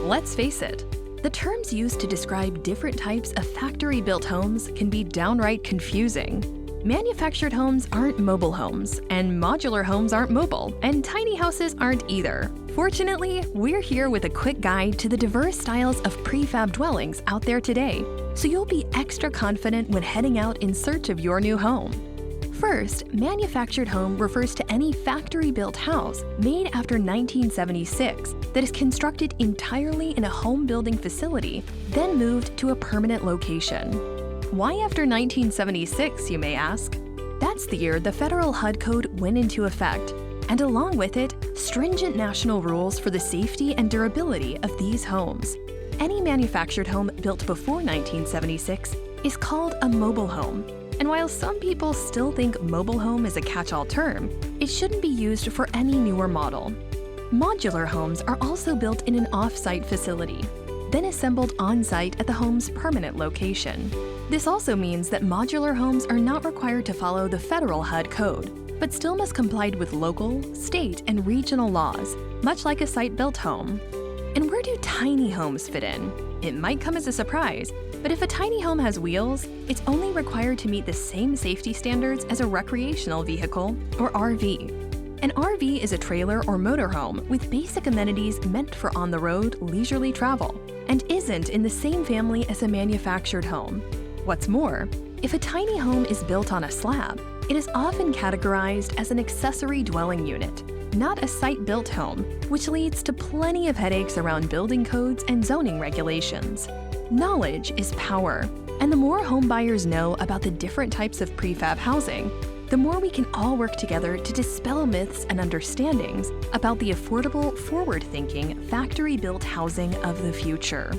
Let's face it, the terms used to describe different types of factory-built homes can be downright confusing. Manufactured homes aren't mobile homes, and modular homes aren't mobile, and tiny houses aren't either. Fortunately, we're here with a quick guide to the diverse styles of prefab dwellings out there today, so you'll be extra confident when heading out in search of your new home. First, manufactured home refers to any factory-built house made after 1976 that is constructed entirely in a home building facility, then moved to a permanent location. Why after 1976, you may ask? That's the year the federal HUD code went into effect, and along with it, stringent national rules for the safety and durability of these homes. Any manufactured home built before 1976 is called a mobile home. And while some people still think mobile home is a catch-all term, it shouldn't be used for any newer model. Modular homes are also built in an off-site facility, then assembled on-site at the home's permanent location. This also means that modular homes are not required to follow the federal HUD code, but still must comply with local, state, and regional laws, much like a site-built home. And where do tiny homes fit in? It might come as a surprise, but if a tiny home has wheels, it's only required to meet the same safety standards as a recreational vehicle, or RV. An RV is a trailer or motorhome with basic amenities meant for on-the-road, leisurely travel, and isn't in the same family as a manufactured home. What's more, if a tiny home is built on a slab, it is often categorized as an accessory dwelling unit, not a site-built home, which leads to plenty of headaches around building codes and zoning regulations. Knowledge is power, and the more home buyers know about the different types of prefab housing, the more we can all work together to dispel myths and understandings about the affordable, forward-thinking, factory-built housing of the future.